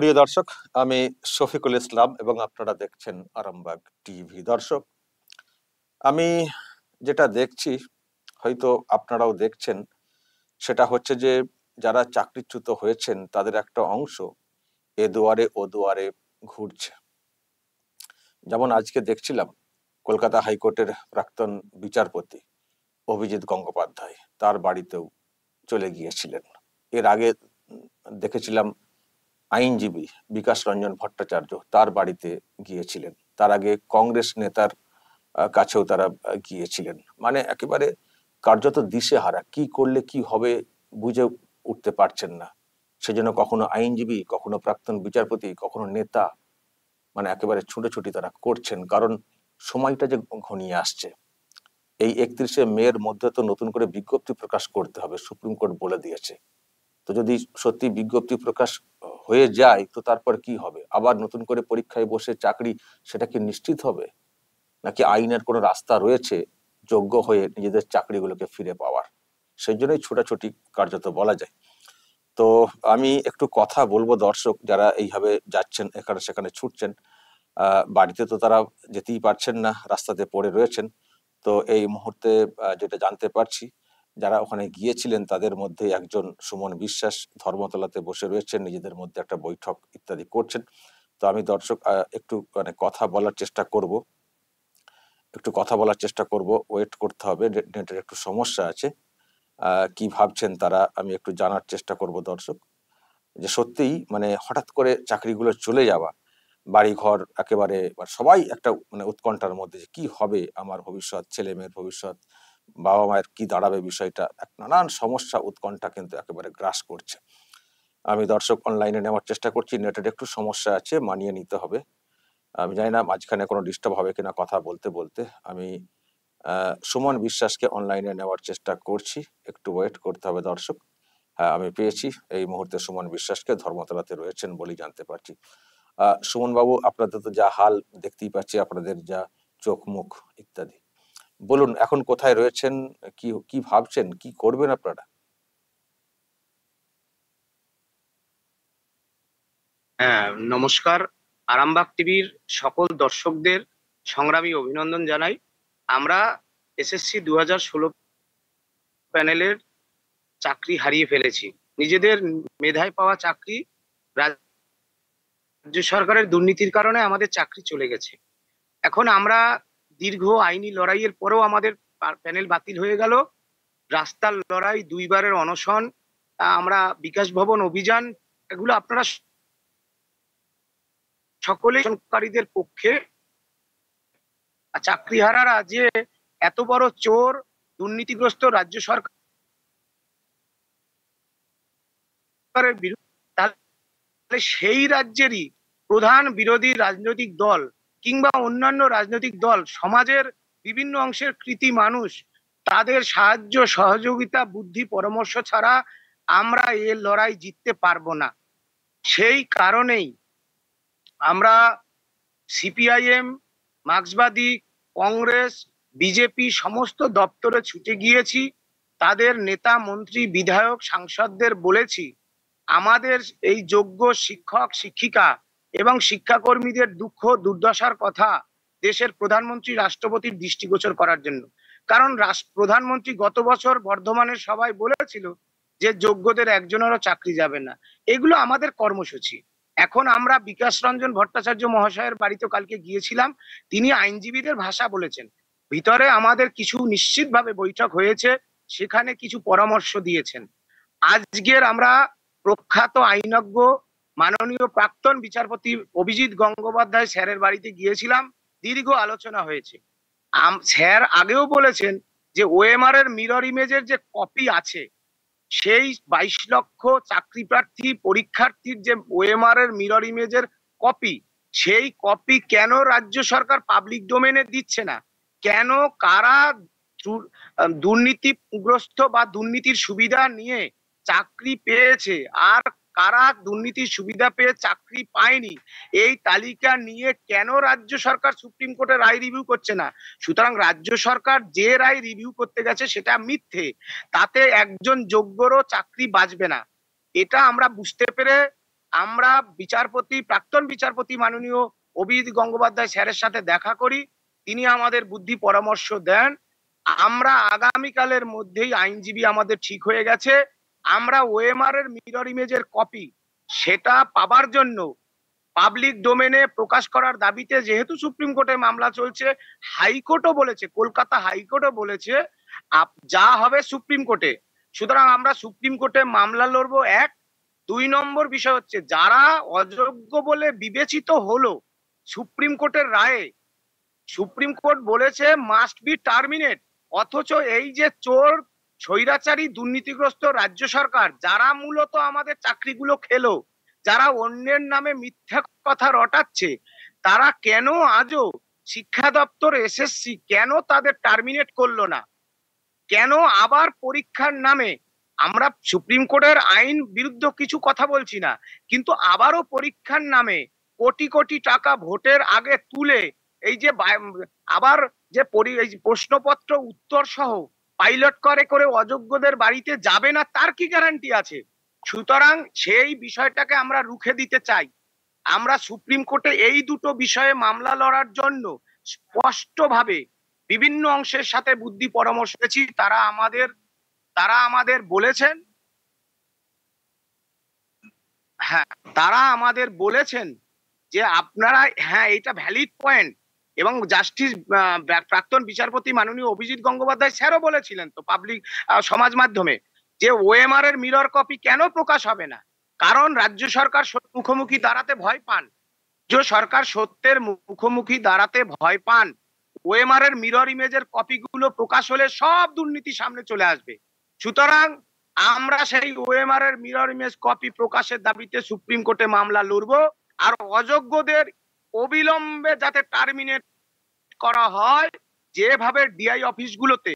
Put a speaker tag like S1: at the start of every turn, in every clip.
S1: প্রিয় দর্শক, আমি শফিকুল ইসলাম এবং আপনারা দেখছেন আরামবাগ টিভি। দর্শক, আমি যেটা দেখছি, হয়তো আপনারাও দেখছেন, সেটা হচ্ছে যে যারা চাকরিচ্যুত হয়েছেন তাদের একটা অংশ এ দুয়ারে ও দুয়ারে ঘুরছে। যেমন আজকে দেখছিলাম কলকাতা হাইকোর্টের প্রাক্তন বিচারপতি অভিজিৎ গঙ্গোপাধ্যায় তার বাড়িতেও চলে গিয়েছিলেন। এর আগে দেখেছিলাম আইনজীবী বিকাশ রঞ্জন ভট্টাচার্য তার বাড়িতে গিয়েছিলেন। তার আগে কংগ্রেস নেতার কাছেও তারা গিয়েছিলেন। মানে একেবারে কার্যত দিশেহারা, কি করলে কি হবে বুঝে উঠতে পারছেন না। সেজন্য কখনো আইনজীবী, কখনো প্রাক্তন বিচারপতি, কখনো নেতা, মানে একেবারে ছুটোছুটি তারা করছেন। কারণ সময়টা যে ঘনিয়ে আসছে, এই 31শে মের মধ্যে তো নতুন করে বিজ্ঞপ্তি প্রকাশ করতে হবে, সুপ্রিম কোর্ট বলে দিয়েছে। তো যদি সত্যি বিজ্ঞপ্তি প্রকাশ হয়ে যায় তো তারপর কি হবে? আবার নতুন করে পরীক্ষায় বসে চাকরি, সেটা কি নিশ্চিত হবে? নাকি আইনের কোনো রাস্তা রয়েছে যোগ্য হয়ে নিজেদের চাকরিগুলোকে ফিরে পাওয়ার? সেই জন্যই ছোটাছুটি কার্যত বলা যায়। তো আমি একটু কথা বলবো দর্শক যারা এইভাবে যাচ্ছেন, এখানে সেখানে ছুটছেন, বাড়িতে তো তারা যেতেই পারছেন না, রাস্তাতে পড়ে রয়েছেন। তো এই মুহূর্তে যেটা জানতে পারছি, যারা ওখানে গিয়েছিলেন তাদের মধ্যে একজন সুমন বিশ্বাস ধর্মতলাতে বসে রয়েছেন, নিজেদের মধ্যে একটা বৈঠক ইত্যাদি করছেন। তো আমি দর্শক একটু মানে কথা বলার চেষ্টা করব, ওয়েট করতে হবে, নেটের একটু সমস্যা আছে। কি ভাবছেন তারা আমি একটু জানার চেষ্টা করব দর্শক। যে সত্যিই মানে হঠাৎ করে চাকরিগুলো চলে যাওয়া, বাড়ি ঘর একেবারে সবাই একটা মানে উৎকণ্ঠার মধ্যে, যে কি হবে আমার ভবিষ্যৎ, ছেলে মেয়ের ভবিষ্যৎ, বাবা মায়ের কি দাঁড়াবে, বিষয়টা নানান সমস্যা উৎকণ্ঠা কিন্তু একেবারে গ্রাস করছে। আমি দর্শক অনলাইনে নেওয়ার চেষ্টা করছি, নেটের একটু সমস্যা আছে, মানিয়ে নিতে হবে। আমি জানি না মাঝখানে কোনো ডিস্টার্ব হবে কিনা কথা বলতে বলতে। আমি সুমন বিশ্বাসকে অনলাইনে নেওয়ার চেষ্টা করছি, একটু ওয়েট করতে হবে দর্শক। হ্যাঁ, আমি পেয়েছি এই মুহূর্তে সুমন বিশ্বাসকে, ধর্মতলাতে রয়েছেন বলেই জানতে পারছি। সুমন বাবু, আপনাদের তো যা হাল দেখতেই পাচ্ছি, আপনাদের যা চোখ মুখ ইত্যাদি, বলুন এখন কোথায় রয়েছেন, কি কি ভাবছেন, কি করবেন আপনারা?
S2: হ্যাঁ, নমস্কার। আরামবাগ টিভির সকল দর্শকদের সংগ্রামী অভিনন্দন জানাই। আমরা এসএসসি 2016 প্যানেলের চাকরি হারিয়ে ফেলেছি। নিজেদের মেধায় পাওয়া চাকরি, রাজ্য সরকারের দুর্নীতির কারণে আমাদের চাকরি চলে গেছে। এখন আমরা দীর্ঘ আইনি লড়াইয়ের পরেও আমাদের প্যানেল বাতিল হয়ে গেল। রাস্তার লড়াই, দুইবারের অনশন, আমরা বিকাশ ভবন অভিযান, এগুলো আপনারা সকলে সরকারীদের পক্ষে। চাকরিহারারা যে এত বড় চোর, দুর্নীতিগ্রস্ত রাজ্য সরকারের বিরুদ্ধে, তাহলে সেই রাজ্যেরই প্রধান বিরোধী রাজনৈতিক দল কিংবা অন্যান্য রাজনৈতিক দল, সমাজের বিভিন্ন অংশের কৃতি মানুষ, তাদের সাহায্য সহযোগিতা, বুদ্ধি পরামর্শ ছাড়া আমরা এ লড়াই জিততে পারবো না। সেই কারণেই আমরা সিপিআইএম, মার্ক্সবাদী, কংগ্রেস, বিজেপি সমস্ত দপ্তরে ছুটে গিয়েছি। তাদের নেতা, মন্ত্রী, বিধায়ক, সাংসদদের বলেছি আমাদের এই যোগ্য শিক্ষক, শিক্ষিকা এবং শিক্ষাকর্মীদের দুঃখ দুর্দশার কথা দেশের প্রধানমন্ত্রী, রাষ্ট্রপতির দৃষ্টিগোচর করার জন্য। কারণ প্রধানমন্ত্রী গত বছর বর্ধমানের সভায় বলেছিল যে যোগ্যদের একজনেরও চাকরি যাবে না। এগুলো আমাদের কর্মসূচি। এখন আমরা বিকাশ রঞ্জন ভট্টাচার্য মহাশয়ের বাড়িতে কালকে গিয়েছিলাম, তিনি আইনজীবীদের ভাষা বলেছেন। ভিতরে আমাদের কিছু নিশ্চিতভাবে বৈঠক হয়েছে, সেখানে কিছু পরামর্শ দিয়েছেন। আজকের আমরা প্রখ্যাত আইনজ্ঞ মাননীয় প্রাক্তন বিচারপতি অভিজিৎ গঙ্গোপাধ্যায় স্যারের বাড়িতে গিয়েছিলাম, দীর্ঘ আলোচনা হয়েছে। স্যার আগেও বলেছেন যে ওএমআর এর মিরর ইমেজের যে কপি আছে, সেই 22 লক্ষ চাকরি প্রার্থী পরীক্ষার্থীর যে ওএমআর এর মিরর ইমেজের কপি, সেই কপি কেন রাজ্য সরকার পাবলিক ডোমেনে দিচ্ছে না, কেন কারা দুর্নীতিগ্রস্ত বা দুর্নীতির সুবিধা নিয়ে চাকরি পেয়েছে আর কারা দুর্নীতির সুবিধা পেয়ে চাকরি পায়নি, এই তালিকা নিয়ে কেন রাজ্য সরকার সুপ্রিম কোর্টে রায় রিভিউ করছে না। সুতরাং রাজ্য সরকার যে রায় রিভিউ করতে গেছে সেটা মিথ্যে, তাতে একজন যোগ্যরও চাকরি বাঁচবে না। এটা আমরা বুঝতে পেরে আমরা প্রাক্তন বিচারপতি মাননীয় অভিজিৎ গঙ্গোপাধ্যায় স্যারের সাথে দেখা করি, তিনি আমাদের বুদ্ধি পরামর্শ দেন। আমরা আগামীকালের মধ্যেই, আইনজীবী আমাদের ঠিক হয়ে গেছে, আমরা ওএমআর এর মিরর ইমেজের কপি সেটা পাবার জন্য পাবলিক ডোমেনে প্রকাশ করার দাবিতে, যেহেতু সুপ্রিম কোর্টে মামলা চলছে, হাইকোর্টও বলেছে, কলকাতা হাইকোর্টও বলেছে যা হবে সুপ্রিম কোর্টে, সুতরাং আমরা সুপ্রিম কোর্টে মামলা লড়বো। 1, 2 নম্বর বিষয় হচ্ছে, যারা অযোগ্য বলে বিবেচিত হলো সুপ্রিম কোর্টের রায়ে, সুপ্রিম কোর্ট বলেছে মাস্ট বি টার্মিনেট, অথচ এই যে চোর স্বৈরাচারী দুর্নীতিগ্রস্ত রাজ্য সরকার, যারা মূলত আমাদের চাকরিগুলো খেলো, যারা অন্যের নামে মিথ্যা কথা রটাচ্ছে, তারা কেন আজও শিক্ষা দপ্তর, এসএসসি কেন তাদের টার্মিনেট করলো না? কেন আবার পরীক্ষার নামে, আমরা সুপ্রিম কোর্টের আইন বিরুদ্ধ কিছু কথা বলছি না, কিন্তু আবারও পরীক্ষার নামে কোটি কোটি টাকা ভোটের আগে তুলে এই যে আবার যে প্রশ্নপত্র উত্তর সহ পাইলট করে করে অযোগ্যদের বাড়িতে যাবে না, তার কি গ্যারান্টি আছে? সুতরাং সেই বিষয়টাকে আমরা রুখে দিতে চাই। আমরা সুপ্রিম কোর্টে এই দুটো বিষয়ে মামলা লড়ার জন্য স্পষ্টভাবে বিভিন্ন অংশের সাথে বুদ্ধি পরামর্শ করেছি। তারা আমাদের বলেছেন, হ্যাঁ, তারা আমাদের বলেছেন যে আপনারা, হ্যাঁ, এটা ভ্যালিড পয়েন্ট, এবং জাস্টিস প্রাক্তন বিচারপতি মাননীয় অভিজিৎ গঙ্গোপাধ্যায় স্যারও বলেছিলেন তো পাবলিক সমাজ মাধ্যমে, যে ওএমআর এর মিরর কপি কেন প্রকাশ হবে না? কারণ রাজ্য সরকার মুখোমুখি দাঁড়াতে ভয় পান, যে সরকার সত্যের মুখোমুখি দাঁড়াতে ভয় পান। ওএমআর এর মিরর ইমেজের কপিগুলো প্রকাশ হলে সব দুর্নীতি সামনে চলে আসবে। সুতরাং আমরা সেই ওএমআর এর মিরর ইমেজ কপি প্রকাশের দাবিতে সুপ্রিম কোর্টে মামলা লড়বো, আর অযোগ্যদের অবিলম্বে যাতে টার্মিনেট করা হয়, যেভাবে ডিআই অফিসগুলোতে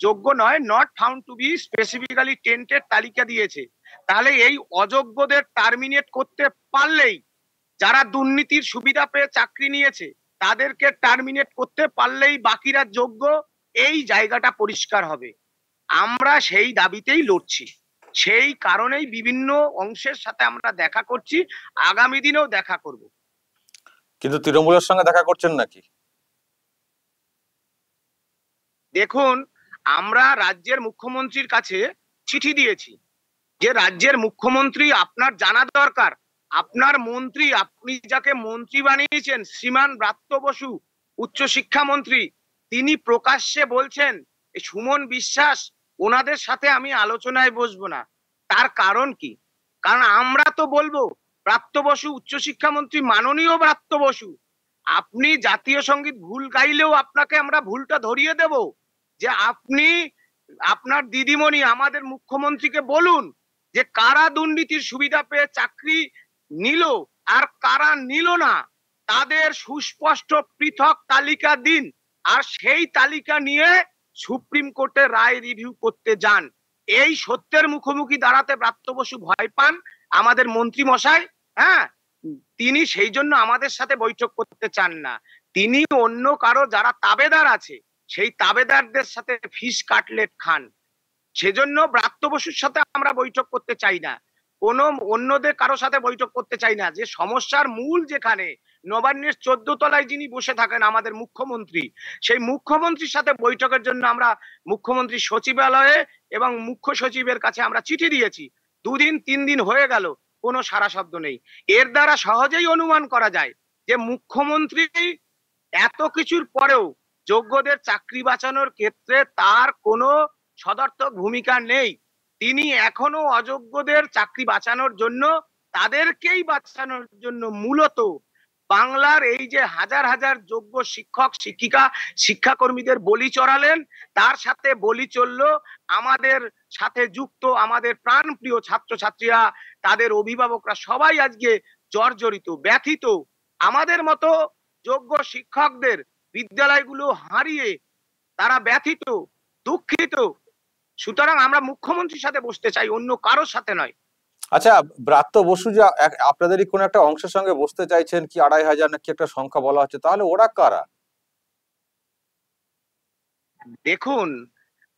S2: যোগ্য নয়, not found to be specifically টেন্টের তালিকা দিয়েছে, তাহলে এই অযোগ্যদের টার্মিনেট করতে পারলেই, যারা দুর্নীতির সুবিধা পেয়ে চাকরি নিয়েছে তাদেরকে টার্মিনেট করতে পারলেই বাকিরা যোগ্য, এই জায়গাটা পরিষ্কার হবে। আমরা সেই দাবিতেই লড়ছি, সেই কারণেই বিভিন্ন অংশের সাথে আমরা দেখা করছি, আগামী দিনেও দেখা করব।
S1: কিন্তু তৃণমূলের সঙ্গে দেখা করছেন নাকি?
S2: দেখুন, আমরা রাজ্যের মুখ্যমন্ত্রীর কাছে চিঠি দিয়েছি, যে রাজ্যের মুখ্যমন্ত্রী, আপনার জানা দরকার, আপনার মন্ত্রী, আপনি যাকে মন্ত্রী বানিয়েছেন, শ্রীমান ব্রাত্য বসু, উচ্চশিক্ষা মন্ত্রী, তিনি প্রকাশ্যে বলছেন সুমন বিশ্বাস, ওনাদের সাথে আমি আলোচনায় বসবো না। তার কারণ কি? কারণ আমরা তো বলবো, ব্রাত্য বসু উচ্চশিক্ষামন্ত্রী, মাননীয় ব্রাত্য বসু, আপনি জাতীয় সঙ্গীত ভুল গাইলেও আপনাকে আমরা ভুলটা ধরিয়ে দেব, যে আপনি আপনার দিদিমণি আমাদের মুখ্যমন্ত্রীকে বলুন যে কারা দুর্নীতির সুবিধা পেয়ে চাকরি নিল আর কারা নিল না, তাদের সুস্পষ্ট পৃথক তালিকা দিন, আর সেই তালিকা নিয়ে সুপ্রিম কোর্টে রায় রিভিউ করতে যান। এই সত্যের মুখোমুখি দাঁড়াতে ব্রাত্য বসু ভয় পান, আমাদের মন্ত্রী মশাই, হ্যাঁ, তিনি সেই জন্য আমাদের সাথে বৈঠক করতে চান না। তিনি অন্য কারো যারা তাবেদার আছে সেই তাবেদারদের সাথে ফিশ কাটলেট খান, সেজন্য ব্রাত্য বসুর সাথে আমরা বৈঠক করতে চাই না, কোনো অন্যদের কারো সাথে বৈঠক করতে চাই না। যে সমস্যার মূল যেখানে, নবান্নের 14 তলায় যিনি বসে থাকেন আমাদের মুখ্যমন্ত্রী, সেই মুখ্যমন্ত্রীর সাথে বৈঠকের জন্য আমরা মুখ্যমন্ত্রী সচিবালয়ে এবং মুখ্য সচিবের কাছে আমরা চিঠি দিয়েছি। 2 দিন 3 দিন হয়ে গেল, কোনো সারা শব্দ নেই। এর দ্বারা সহজেই অনুমান করা যায় যে মুখ্যমন্ত্রী এত কিছুর পরেও যোগ্যদের চাকরি বাঁচানোর ক্ষেত্রে তার কোনো সদর্থক ভূমিকা নেই। তিনি এখনো অযোগ্যদের চাকরি বাঁচানোর জন্য, তাদেরকেই বাঁচানোর জন্য মূলত বাংলার এই যে হাজার হাজার যোগ্য শিক্ষক শিক্ষিকা শিক্ষাকর্মীদের বলি চড়ালেন, তার সাথে বলি চললো আমাদের সাথে যুক্ত আমাদের প্রাণপ্রিয় ছাত্রছাত্রীরা, তাদের অভিভাবকরা, সবাই আজকে জর্জরিত, ব্যথিত। আমাদের মতো যোগ্য শিক্ষকদের বিদ্যালয়গুলো হারিয়ে তারা ব্যথিত, দুঃখিত। সুতরাং আমরা মুখ্যমন্ত্রীর সাথে বসতে চাই, অন্য কারোর সাথে নয়।
S1: আচ্ছা, ব্রাত্য বসু যে আপনাদেরই কোন একটা অংশের সঙ্গে বসতে চাইছেন, কি 2500 নাকি একটা সংখ্যা বলা হচ্ছে, তাহলে ওরা কারা?
S2: দেখুন,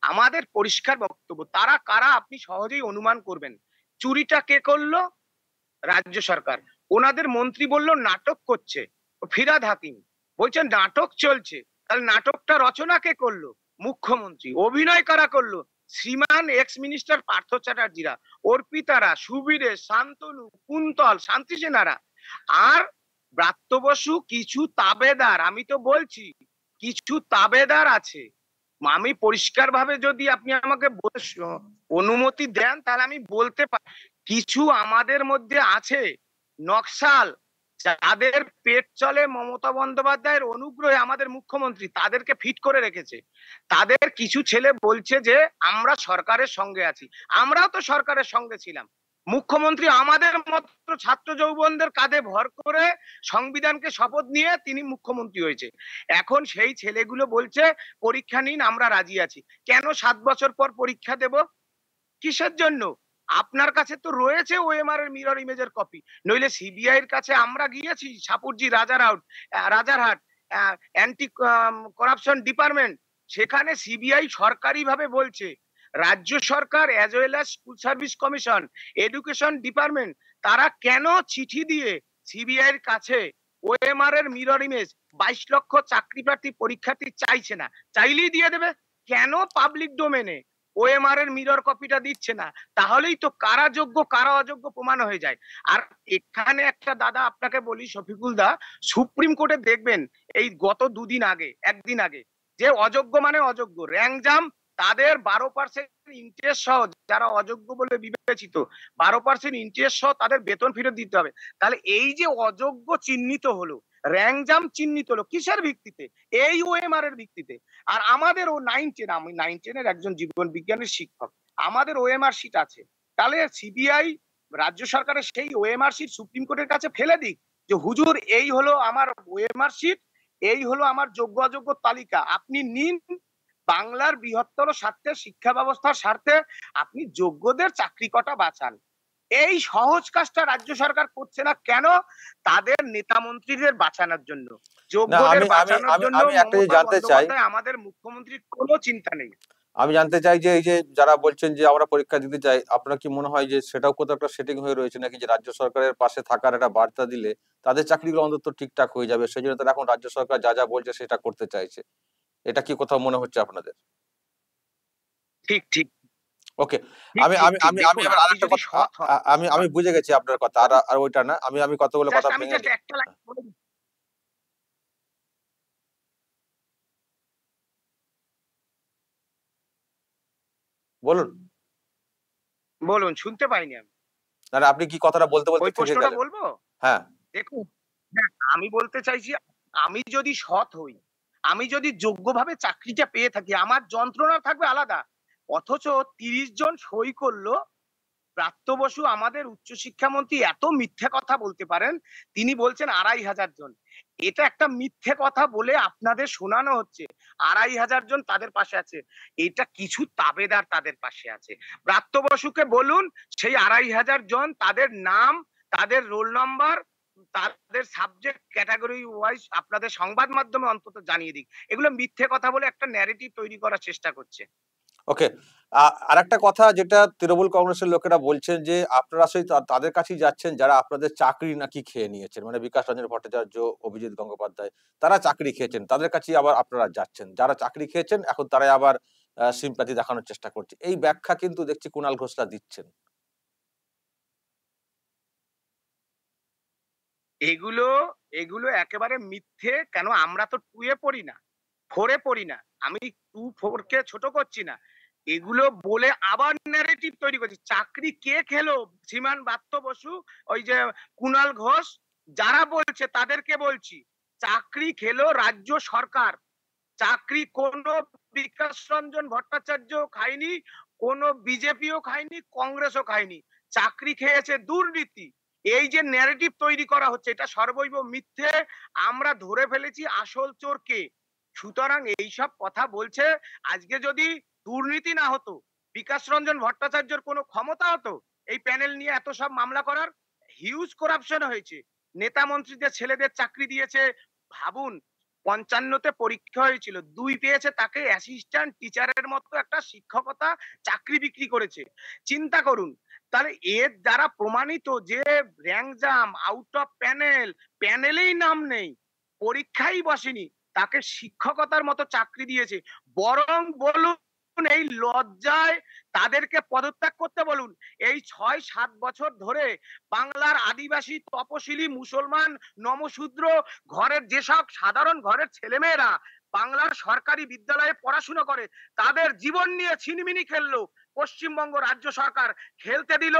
S2: আমাদের পরিষ্কার বক্তব্য, তারা কারা আপনি সহজেই অনুমান করবেন। চুরিটা কে করলো? রাজ্য সরকার। ওনাদের মন্ত্রী বলল নাটক করছে, ফিরাদ হাকিম বলছেন নাটক চলছে। তাহলে নাটকটা রচনা কে করলো? মুখ্যমন্ত্রী। অভিনয় কারা করলো? শ্রীমান এক্স মিনিস্টার পার্থ চ্যাটার্জিরা, অর্পিতারা, সুবীরেশ, শান্তনু, কুন্তল, শান্তি সেনারা। আর ব্রাত্য বসু কিছু তাবেদার, আমি তো বলছি কিছু তাবেদার আছে। আমি পরিষ্কার ভাবে যদি আপনি আমাকে অনুমতি দেন তাহলে আমি বলতে পারি, কিছু আমাদের মধ্যে আছে নকশাল, যাদের পেট চলে মমতা বন্দ্যোপাধ্যায়ের অনুগ্রহে আমাদের মুখ্যমন্ত্রী তাদেরকে ফিট করে রেখেছে। তাদের কিছু ছেলে বলছে যে আমরা সরকারের সঙ্গে আছি। আমরাও তো সরকারের সঙ্গে ছিলাম। মুখ্যমন্ত্রী আমাদের মতো ছাত্র যৌবনদের কাঁধে ভর করে সংবিধানকে শপথ নিয়ে তিনি মুখ্যমন্ত্রী হয়েছে। এখন সেই ছেলেগুলো বলছে পরীক্ষা নিন, আমরা রাজি আছি। কেন 7 বছর পর পরীক্ষা দেব? কিসের জন্য? আপনার কাছে তো রয়েছে ওএমআর এর মিরর ইমেজের কপি, নইলে সিবিআই এর কাছে আমরা গিয়েছি, Shapoorji Rajarhat anti corruption department, সেখানে সিবিআই সরকারি ভাবে বলছে রাজ্য সরকার as well as school service commission, education department, তারা কেন চিঠি দিয়ে সিবিআই এর কাছে ওএমআর এর মিরর ইমেজ 22 লক্ষ চাকরি প্রার্থী পরীক্ষার্থী চাইছে না, চাইলেই দিয়ে দেবে। কেন পাবলিক ডোমেনে ওএমআর এর মিরর কপিটা দিচ্ছে না? তাহলেই তো কারা যোগ্য কারা অযোগ্য প্রমাণ হয়ে যায়। আর এখানে একটা দাদা আপনাকে বলি শফিকুল দা, সুপ্রিম কোর্টে দেখবেন এই গত একদিন আগে যে অযোগ্য মানে অযোগ্য র্যাংজাম, তাদের 12% ইন্টারেস্ট সহ, যারা অযোগ্য বলে বিবেচিত 12% ইন্টারেস্ট সহ তাদের বেতন ফেরত দিতে হবে। তাহলে এই যে অযোগ্য চিহ্নিত হলো, র্যাংজাম চিহ্নিত হলো কিসের ভিত্তিতে? এই ওএমআর এর ভিত্তিতে। আর আমাদের আমি 9-10 এর একজন জীবন বিজ্ঞানের শিক্ষক, আমাদের ওএমআর শিট আছে। তাহলে সিবিআই রাজ্য সরকারের সেই ওএমআর শিট সুপ্রিম কোর্টের কাছে ফেলে দিক যে হুজুর এই হলো আমার ওএমআর শিট, এই হলো আমার যোগ্য অযোগ্য তালিকা, আপনি নিন, বাংলার বৃহত্তর স্বার্থে, শিক্ষা ব্যবস্থার স্বার্থে আপনি যোগ্যদের চাকরি কটা বাঁচান। এই সহজ কাজটা রাজ্য সরকার করছে না কেন? তাদের নেতা মন্ত্রীদের বাঁচানোর জন্য, যোগ্যদের বাঁচানোর জন্য মমতা বন্দ্যোপাধ্যায় আমাদের মুখ্যমন্ত্রীর কোনো চিন্তা নেই।
S1: আমি জানতে চাই যে এই যে যারা বলছেন যে আমরা পরীক্ষা দিতে চাই, আপনার কি মনে হয় যে সেটাও কোথাও একটা সেটিং হয়ে রয়েছে নাকি, যে রাজ্য সরকারের পাশে থাকার একটা বার্তা দিলে তাদের চাকরিগুলো অন্তত ঠিকঠাক হয়ে যাবে, সেই জন্য তারা এখন রাজ্য সরকার যা যা বলছে সেটা করতে চাইছে? এটা কি কোথাও মনে হচ্ছে আপনাদের?
S2: ঠিক ঠিক
S1: ওকে, আমি আমি আমি আমি এবার আরেকটা কথা, আমি বুঝে গেছি আপনার কথা, আর ওইটা না, আমি কতগুলো কথা ভেঙে
S2: একটা লাইন বলে দিই।
S1: বলুন
S2: বলুন, শুনতে পাইনি আমি।
S1: না আপনি কি কথাটা বলতে বলতে
S2: ওই প্রশ্নটা বলবো?
S1: হ্যাঁ
S2: দেখুন, আমি বলতে চাইছি, আমি যদি সৎ হই, আমি যদি যোগ্যভাবে চাকরিটা পেয়ে থাকি, আমার যন্ত্রণা থাকবে আলাদা। অথচ 30 জন সই করলো। ব্রাত্য বসু আমাদের উচ্চশিক্ষামন্ত্রী এত মিথ্যে কথা বলতে পারেন, তিনি বলছেন 2500 জন। এটা একটা মিথ্যে কথা বলে আপনাদের শোনানো হচ্ছে 2500 জন তাদের পাশে আছে। এটা কিছু তাবেদার তাদের পাশে আছে। ব্রাত্য বসুকে বলুন সেই 2500 জন তাদের নাম, তাদের রোল নাম্বার, তাদের সাবজেক্ট ক্যাটাগরি ওয়াইজ আপনাদের সংবাদ মাধ্যমে অন্তত জানিয়ে দিক। এগুলো মিথ্যে কথা বলে একটা ন্যারেটিভ তৈরি করার চেষ্টা করছে।
S1: ওকে, আর একটা কথা যেটা তৃণমূল কংগ্রেসের লোকেরা বলছেন যে আপনারা সেই তাদের কাছেই যাচ্ছেন যারা আপনাদের চাকরি নাকি খেয়ে নিয়েছেন, মানে বিকাশ রঞ্জন ভট্টাচার্য, অভিজিৎ গঙ্গোপাধ্যায়, তারা চাকরি খেয়েছেন, তাদের কাছেই আবার আপনারা যাচ্ছেন। যারা চাকরি খেয়েছেন এখন তারাই আবার সিম্প্যাথি দেখানোর চেষ্টা করছে, এই ব্যাখ্যা কিন্তু দেখছি কুণাল ঘোষরা দিচ্ছেন।
S2: এগুলো এগুলো একেবারে মিথ্যে। কেন? আমরা তো 2 এ পড়ি না, 4 এ পড়ি না। আমি 2-4 কে ছোট করছি না। এগুলো বলে আবার ন্যারেটিভ তৈরি করছে। চাকরি কে খেলো? শ্রীমান ব্রাত্য বসু, ওই যে কুণাল ঘোষ, যারা বলছে তাদেরকে বলছি, চাকরি খেলো রাজ্য সরকার। চাকরি কোনো বিকাশ রঞ্জন ভট্টাচার্য খায়নি, কোনো বিজেপিও খায়নি, কংগ্রেসও খায়নি। চাকরি খেয়েছে দুর্নীতি। এই যে ন্যারেটিভ তৈরি করা হচ্ছে, এটা সর্বৈব মিথ্যে। আমরা ধরে ফেলেছি আসল চোর কে। সুতরাং এইসব কথা বলছে। আজকে যদি দুর্নীতি না হতো, বিকাশ রঞ্জন ভট্টাচার্যের কোনো ক্ষমতা হতো এই প্যানেল নিয়ে এত সব মামলা করার? হিউজ করাপশন হয়েছে। নেতা মন্ত্রীদের ছেলেদের চাকরি দিয়েছে। ভাবুন, 55-তে পরীক্ষা হয়েছিল, 2 পেয়েছে, তাকে অ্যাসিস্ট্যান্ট টিচারের মতো একটা শিক্ষকতা চাকরি বিক্রি করেছে। চিন্তা করুন, তাহলে এর দ্বারা প্রমাণিত যে rank jam, out of panel, প্যানেলেই নাম নেই, পরীক্ষাই বসেনি, তাকে শিক্ষকতার মতো চাকরি দিয়েছে। বরং বলুন এই লজ্জায় তাদেরকে পদত্যাগ করতে বলুন। এই ৬-৭ বছর ধরে বাংলার আদিবাসী, তপশিলি, মুসলমান, নমশূদ্র ঘরের যেসব সাধারণ ঘরের ছেলেমেয়েরা বাংলার সরকারি বিদ্যালয়ে পড়াশোনা করে, তাদের জীবন নিয়ে ছিনিমিনি খেললো পশ্চিমবঙ্গ রাজ্য সরকার। খেলতে দিল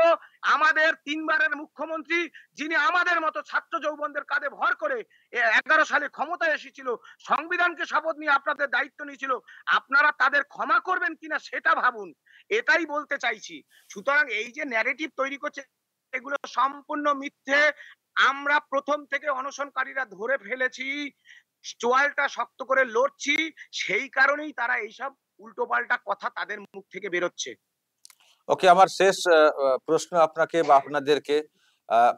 S2: আমাদের ৩বারের মুখ্যমন্ত্রী, যিনি আমাদের মতো ছাত্র যৌবনদের কাঁধে ভর করে ১১ সালে ক্ষমতায় এসেছিল, সংবিধানকে শপথ নিয়ে আপনাদের দায়িত্ব নিয়েছিল। আপনারা তাদের ক্ষমা করবেন কিনা সেটা ভাবুন, এটাই বলতে চাইছি। সুতরাং এই যে ন্যারেটিভ তৈরি করছে, এগুলো সম্পূর্ণ মিথ্যে। আমরা প্রথম থেকে অনশনকারীরা ধরে ফেলেছি, চোয়ালটা শক্ত করে লড়ছি, সেই কারণেই তারা এইসব উল্টোপাল্টা কথা তাদের মুখ থেকে বেরোচ্ছে।
S1: ওকে, আমার শেষ প্রশ্ন আপনাকে বা আপনাদেরকে,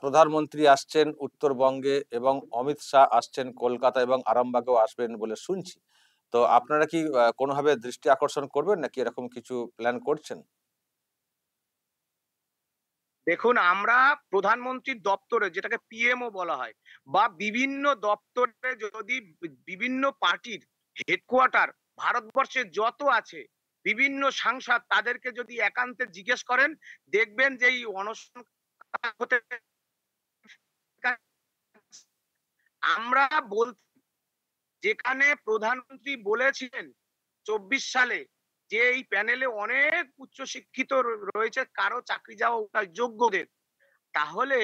S1: প্রধানমন্ত্রী আসছেন উত্তরবঙ্গে এবং অমিত শাহ আসছেন কলকাতা এবং আরামবাগেও আসবেন বলে শুনছি। তো আপনারা কি কোনোভাবে দৃষ্টি আকর্ষণ করবেন নাকি এরকম কিছু প্ল্যান করছেন?
S2: দেখুন, আমরা প্রধানমন্ত্রীর দপ্তরে, যেটাকে পিএমও বলা হয়, বা বিভিন্ন দপ্তরে যদি বিভিন্ন পার্টির হেডকোয়ার্টার ভারতবর্ষে যত আছে, বিভিন্ন সাংসদ, তাদেরকে যদি একান্তে জিজ্ঞেস করেন, দেখবেন যে এই অনশন হতে আমরা বলতে, যেখানে প্রধানমন্ত্রী বলেছিলেন ২৪ সালে যে এই প্যানেলে অনেক উচ্চশিক্ষিত রয়েছে, কারো চাকরি যাওয়া যোগ্যদের, তাহলে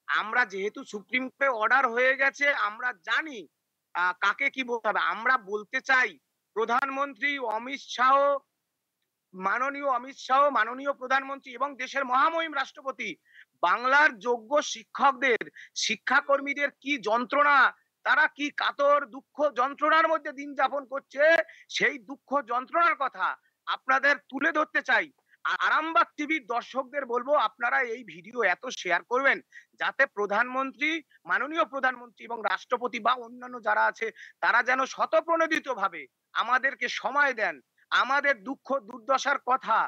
S2: আমরা যেহেতু সুপ্রিম কোর্টে অর্ডার হয়ে গেছে, আমরা জানি কাকে কি বলতে হবে। আমরা বলতে চাই প্রধানমন্ত্রী অমিত শাহ, মাননীয় অমিত শাহ, মাননীয় প্রধানমন্ত্রী এবং দেশের মহামহিম রাষ্ট্রপতি, বাংলার যোগ্য শিক্ষকদের, শিক্ষাকর্মীদের কি যন্ত্রণা, তারা কি কাতর দুঃখ যন্ত্রণার মধ্যে দিন যাপন করছে, সেই দুঃখ যন্ত্রণার কথা আপনাদের তুলে ধরতে চাই। আরামবাগ টিভির দর্শকদের বলবো, আপনারা এই ভিডিও এত শেয়ার করবেন যাতে প্রধানমন্ত্রী, মাননীয় প্রধানমন্ত্রী এবং রাষ্ট্রপতি বা অন্যান্য যারা আছে, তারা যেন স্বতঃপ্রণোদিত ভাবে আমাদেরকে সময় দেন, আমাদের দুঃখ দুর্দশার কথা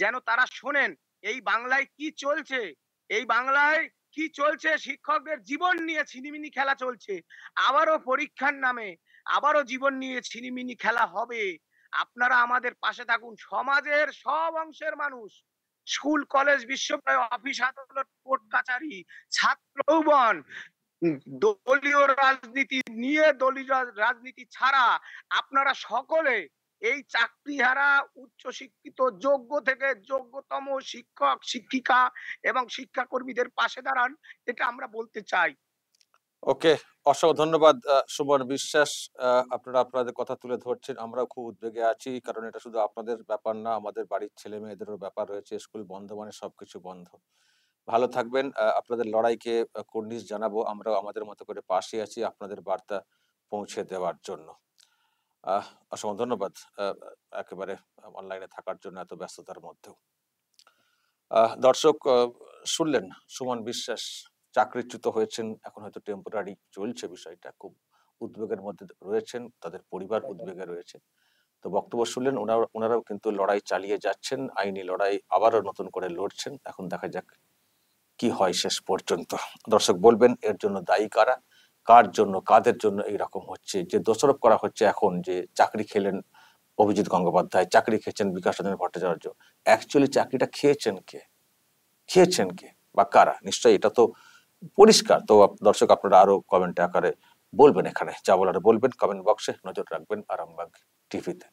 S2: যেন তারা শোনেন। এই বাংলায় কি চলছে, এই বাংলায় কি চলছে, শিক্ষকদের জীবন নিয়ে ছিনিমিনি খেলা চলছে, আবারও পরীক্ষার নামে আবারও জীবন নিয়ে ছিনিমিনি খেলা হবে। আপনারা আমাদের পাশে থাকুন। সমাজের সব অংশের মানুষ, স্কুল, কলেজ, বিশ্ববিদ্যালয়, অফিস, আদালত, কোর্ট কাছারি, ছাত্র যৌবন, দলীয় রাজনীতি নিয়ে, দলীয় রাজনীতি ছাড়া, আপনারা সকলে এই চাকরিহারা উচ্চশিক্ষিত যোগ্য থেকে যোগ্যতম শিক্ষক, শিক্ষিকা এবং শিক্ষাকর্মীদের পাশে দাঁড়ান, এটা আমরা বলতে চাই।
S1: ওকে, অসংখ্য ধন্যবাদ সুমন বিশ্বাস। আপনারা আপনাদের কথা তুলে ধরছেন, আমরাও খুব উদ্বেগে আছি, কারণ এটা শুধু আপনাদের ব্যাপার না, আমাদের বাড়ির ছেলে মেয়েদেরও ব্যাপার রয়েছে। স্কুল বন্ধ মানে সবকিছু বন্ধ। ভালো থাকবেন। আপনাদের লড়াইকে কুর্নিশ জানাবো, আমরাও আমাদের মতো করে পাশে আছি আপনাদের বার্তা পৌঁছে দেওয়ার জন্য। অসংখ্য ধন্যবাদ একেবারে অনলাইনে থাকার জন্য এত ব্যস্ততার মধ্যেও। দর্শক, শুনলেন সুমন বিশ্বাস চাকরিচ্যুত হয়েছেন, এখন হয়তো টেম্পোরারি চলছে বিষয়টা, খুব উদ্বেগের মধ্যে রয়েছেন, তাদের পরিবার উদ্বেগে রয়েছে। তো বক্তব্য শুনলেন, ওনারাও কিন্তু লড়াই চালিয়ে যাচ্ছেন, আইনি লড়াই আবারও নতুন করে লড়ছেন। এখন দেখা যাক কি হয় শেষ পর্যন্ত। দর্শক বলবেন এর জন্য দায়ী কারা, কার জন্য, কাদের জন্য এই রকম হচ্ছে, যে দোষারোপ করা হচ্ছে এখন যে চাকরি খেলেন অভিজিৎ গঙ্গোপাধ্যায়, চাকরি খেয়েছেন বিকাশ রঞ্জন ভট্টাচার্য, অ্যাকচুয়ালি চাকরিটা খেয়েছেন কে বা কারা? নিশ্চয়ই এটা তো পরিষ্কার। তো দর্শক আপনারা আরো কমেন্ট আকারে বলবেন, এখানে যা বলার বলবেন, কমেন্ট বক্সে নজর রাখবেন আরামবাগ টিভিতে।